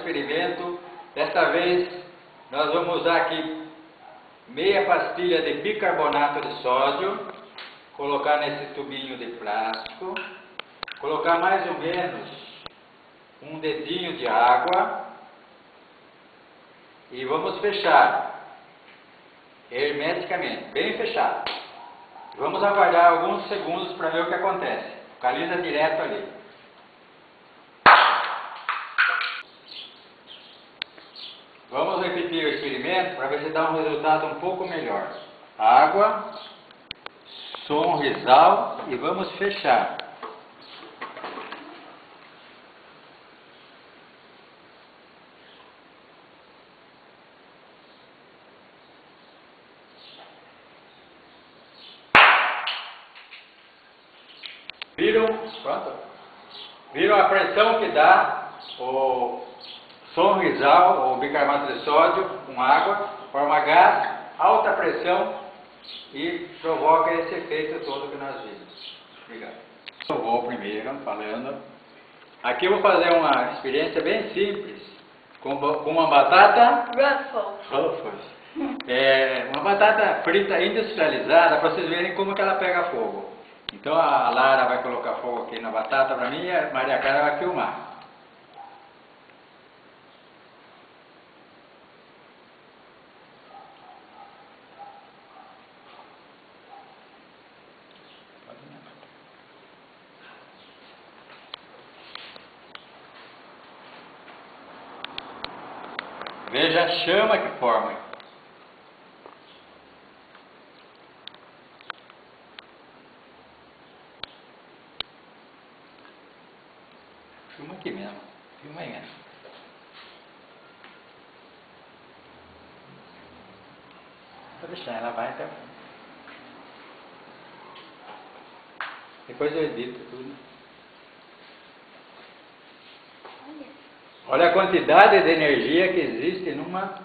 experimento. Desta vez nós vamos usar aqui meia pastilha de bicarbonato de sódio, colocar nesse tubinho de plástico, colocar mais ou menos um dedinho de água e vamos fechar hermeticamente, bem fechado. Vamos aguardar alguns segundos para ver o que acontece. Focaliza direto ali. Vamos repetir o experimento para ver se dá um resultado um pouco melhor. Água, sonrisal e vamos fechar. Viram a pressão que dá o sonrisal, ou bicarbonato de sódio com água, forma gás, alta pressão e provoca esse efeito todo que nós vimos. Obrigado. Eu vou primeiro falando. Aqui eu vou fazer uma experiência bem simples com uma batata Ruffles. Uma batata frita industrializada para vocês verem como que ela pega fogo. Então a Lara vai colocar fogo aqui na batata para mim e a Maria Clara vai filmar. Veja a chama que forma. Filma aqui mesmo. Filma aí mesmo. Vou deixar ela vai até o fim. Depois eu edito tudo. Olha a quantidade de energia que existe numa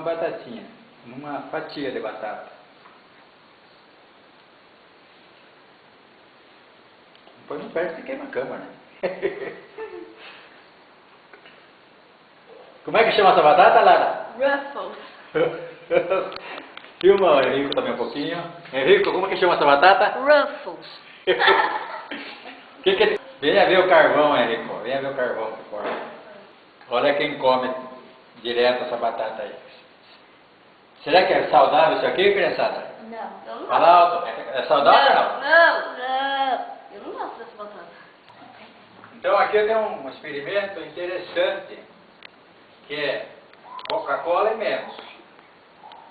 batatinha, numa fatia de batata. Depois não perde se queima a câmera, né? Como é que chama essa batata, Lara? Ruffles. Filma o Henrico também um pouquinho. Henrico, como é que chama essa batata? Ruffles. Venha ver o carvão, Henrico. Venha ver o carvão que forma. Olha quem come direto essa batata aí. Será que é saudável isso aqui, criançada? Não, eu não Fala alto. É saudável ou não? Não. Eu não gosto dessa batata. Então aqui eu tenho um experimento interessante, que é Coca-Cola e Mentos.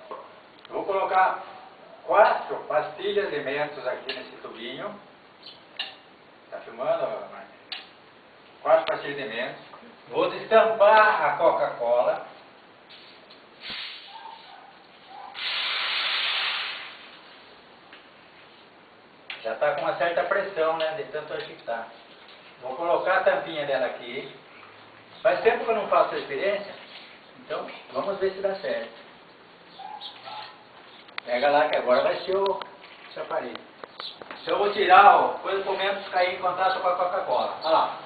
Eu vou colocar 4 pastilhas de Mentos aqui nesse tubinho. Tá filmando, Marcos? 4 pastilhas de Mentos. Vou destampar a Coca-Cola. Já está com uma certa pressão, né? De tanto agitar. Vou colocar a tampinha dela aqui. Faz tempo que eu não faço a experiência. Então, vamos ver se dá certo. Pega lá que agora vai ser o aparelho. Se eu vou tirar, depois o Mentos cair em contato com a Coca-Cola. Olha lá.